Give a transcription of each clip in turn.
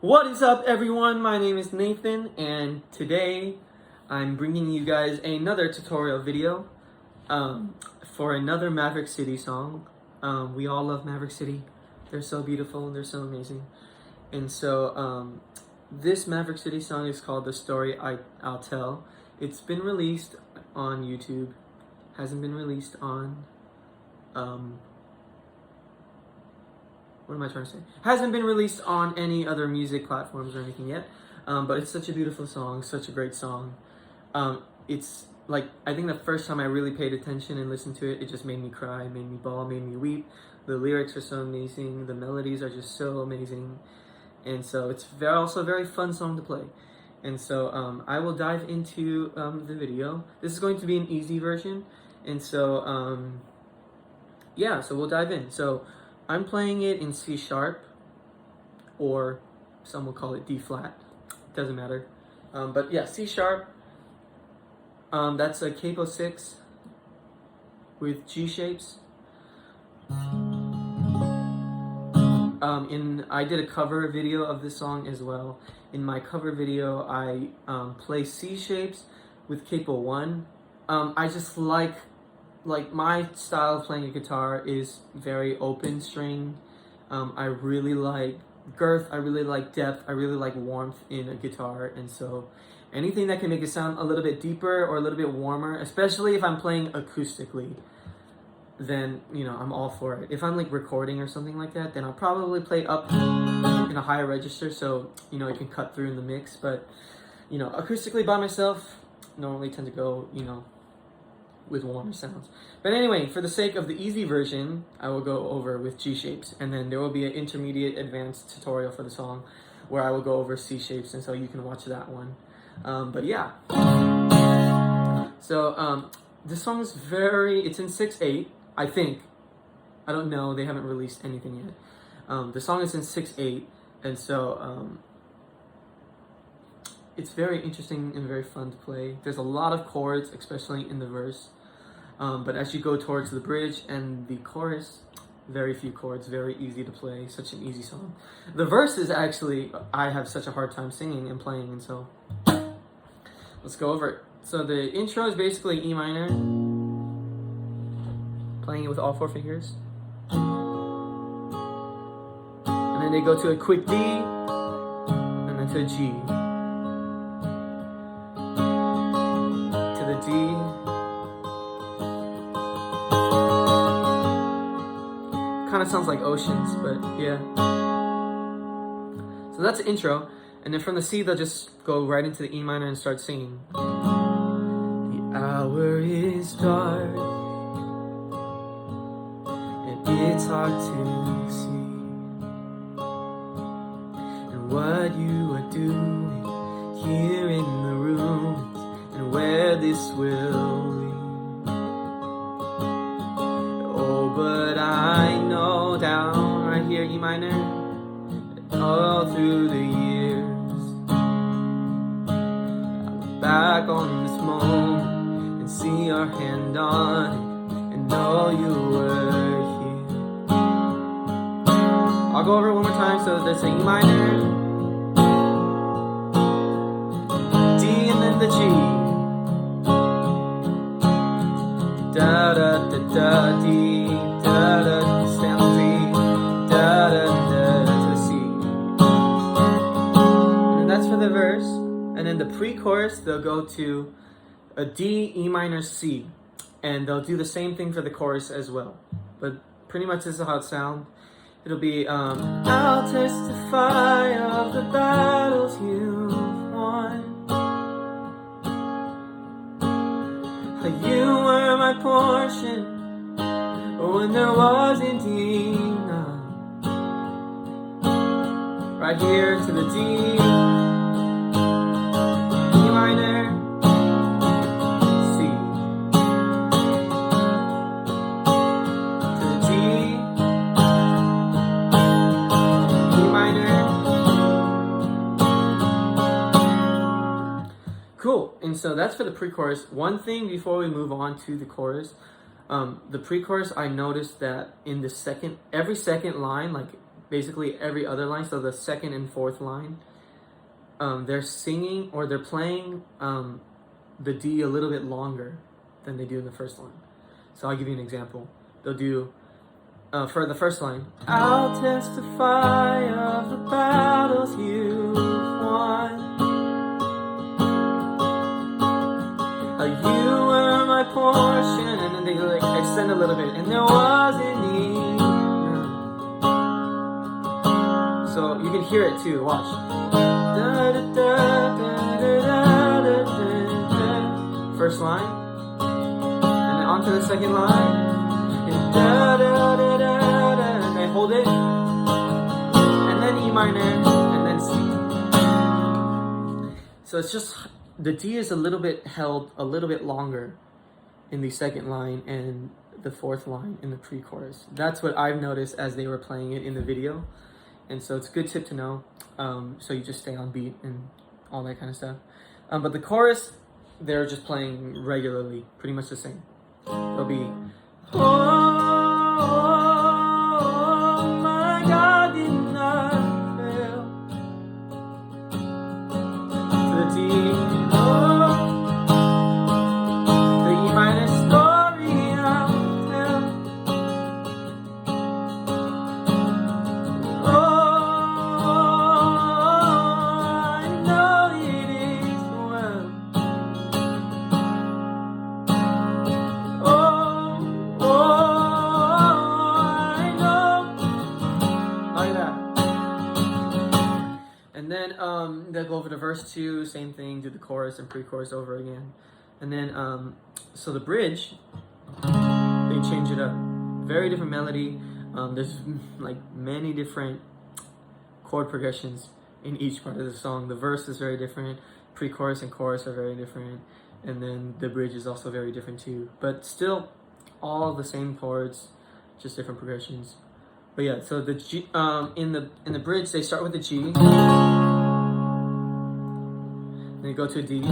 What is up, everyone? My name is Nathan, and today I'm bringing you guys another tutorial video for another Maverick City song. We all love Maverick City. They're so beautiful and they're so amazing. And so this Maverick City song is called The Story I'll Tell. It's been released on YouTube. Hasn't been released on what am I trying to say? Hasn't been released on any other music platforms or anything yet, but it's such a beautiful song, such a great song. It's like, I think the first time I really paid attention and listened to it, it just made me cry, made me bawl, made me weep. The lyrics are so amazing, the melodies are just so amazing, and so it's also a very fun song to play. And so I will dive into the video. This is going to be an easy version, and so yeah, so we'll dive in. So I'm playing it in C sharp, or some will call it D flat, doesn't matter. But yeah, C sharp, that's a capo 6 with G shapes. I did a cover video of this song as well. In my cover video, I play C shapes with capo 1. I just like my style of playing a guitar is very open string. I really like girth, I really like depth, I really like warmth in a guitar, and so anything that can make it sound a little bit deeper or a little bit warmer, especially if I'm playing acoustically, then, you know, I'm all for it. If I'm like recording or something like that, then I'll probably play up in a higher register so, you know, it can cut through in the mix. But, you know, acoustically by myself, normally tend to go, you know, with warmer sounds. But anyway, for the sake of the easy version, I will go over with G shapes, and then there will be an intermediate advanced tutorial for the song where I will go over C shapes, and so you can watch that one. But yeah, so this song is it's in 6/8, I think. I don't know, they haven't released anything yet. The song is in 6/8, and so it's very interesting and very fun to play. There's a lot of chords, especially in the verse. But as you go towards the bridge and the chorus, very few chords, very easy to play, such an easy song. The verse is actually, I have such a hard time singing and playing, and so let's go over it. So the intro is basically E minor, playing it with all 4 fingers. And then they go to a quick D, and then to a G, to the D, kind of sounds like oceans, but yeah. So that's the intro, and then from the C they'll just go right into the E minor and start singing. The hour is dark, and it's hard to see, and what you are doing here in the rooms, and where this will lead. Oh, but I know down right here, E minor, all through the years, I look back on this moment and see your hand on it and know you were here. I'll go over it one more time. So there's a E minor, D, and then the G. Da da da da D, da da, stay on the D, da da da to the C. And that's for the verse. And then the pre-chorus, they'll go to a D, E minor, C, and they'll do the same thing for the chorus as well. But pretty much this is how it sounds. It'll be I'll testify of the battles you've won. You were my portion when there wasn't enough. Right here to the D, E minor, C, to the D, E minor. Cool. And so that's for the pre-chorus. One thing before we move on to the chorus, the pre-chorus, I noticed that in the every second line, like basically every other line, so the second and fourth line, they're singing or they're playing the D a little bit longer than they do in the first line. So I'll give you an example. They'll do, for the first line, I'll testify of the battles you've won. You were my portion, and then they like extend a little bit, and there wasn't need. So you can hear it too. Watch. First line, and then onto the second line. And they hold it, and then E minor, and then C. So it's just the D is a little bit held a little bit longer in the second line and the fourth line in the pre-chorus. That's what I've noticed as they were playing it in the video. And so it's a good tip to know. So you just stay on beat and all that kind of stuff. But the chorus, they're just playing regularly, pretty much the same. They'll be, oh, my God did not fail. To the D, oh, the E minor story I'll tell. They'll go over to verse 2, same thing, do the chorus and pre-chorus over again. And then, so the bridge, they change it up. Very different melody. There's like many different chord progressions in each part of the song. The verse is very different. Pre-chorus and chorus are very different. And then the bridge is also very different too. But still, all the same chords, just different progressions. But yeah, so the G, in the bridge, they start with the G. Then they go to a D, and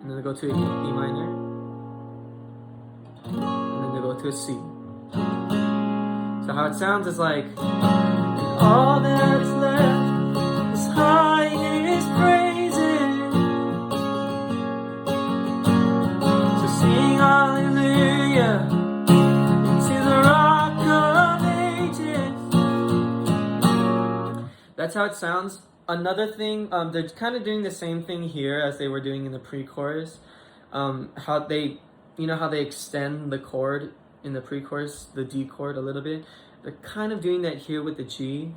then they go to a E minor, and then they go to a C. So how it sounds is like, all that is left is highest praises. So sing hallelujah to the Rock of Ages. That's how it sounds. Another thing, they're kind of doing the same thing here as they were doing in the pre-chorus. How they, how they extend the chord in the pre-chorus, the D chord a little bit. They're kind of doing that here with the G.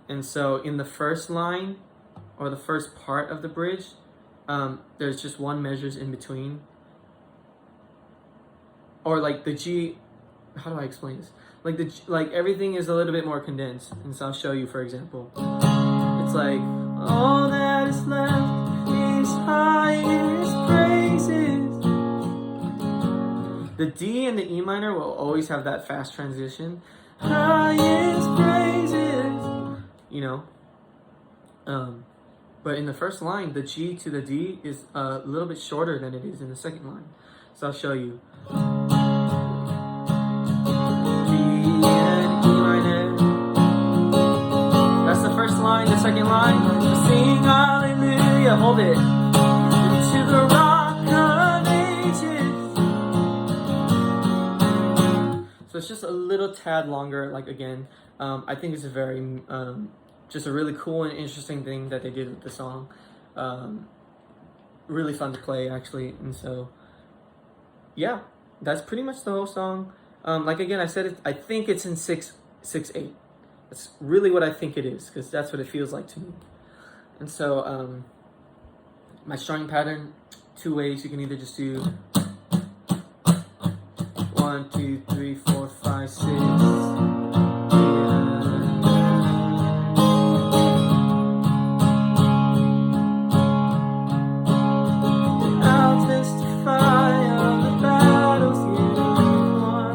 And so in the first line, or the first part of the bridge, there's just one measures in between. Or like the G, how do I explain this? Like everything is a little bit more condensed. And so I'll show you, for example. It's like, all that is left is highest praises. The D and the E minor will always have that fast transition. Highest praises. But in the first line, the G to the D is a little bit shorter than it is in the second line. So I'll show you. Line, the second line, sing hallelujah, hold it, to the Rock of Ages. So it's just a little tad longer, like again, I think it's a very, just a really cool and interesting thing that they did with the song. Really fun to play, actually, and so, yeah, that's pretty much the whole song. Like again, I said, I think it's in 6/8. That's really what I think it is, because that's what it feels like to me. And so, my strumming pattern, 2 ways. You can either just do 1, 2, 3, 4, 5, 6. I'll testify of the battles you won.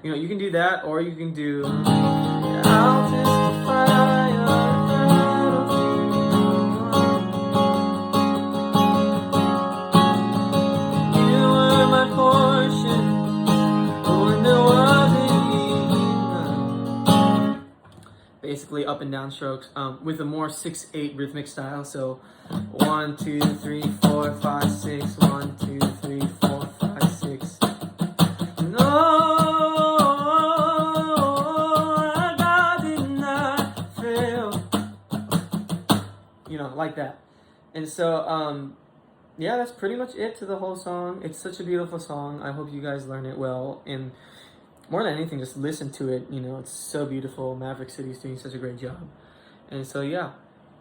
You can do that, or you can do, I'll testify of the battles you won. You were my portion, basically up and down strokes with a more 6/8 rhythmic style. So 1, 2, 3, 4, 5, 6. 1, 2, 3, 4, 5, 6. No, God did not fail. You know, like that. And so, yeah, that's pretty much it to the whole song. It's such a beautiful song. I hope you guys learn it well. And more than anything, just listen to it. You know, it's so beautiful. Maverick City's doing such a great job. And so, yeah.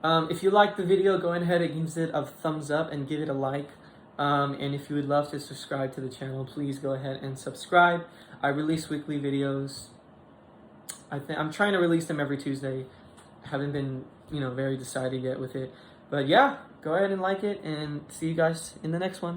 If you like the video, go ahead and give it a thumbs up and give it a like. And if you would love to subscribe to the channel, please go ahead and subscribe. I release weekly videos. I'm trying to release them every Tuesday. Haven't been, very decided yet with it. But yeah, go ahead and like it, and see you guys in the next one.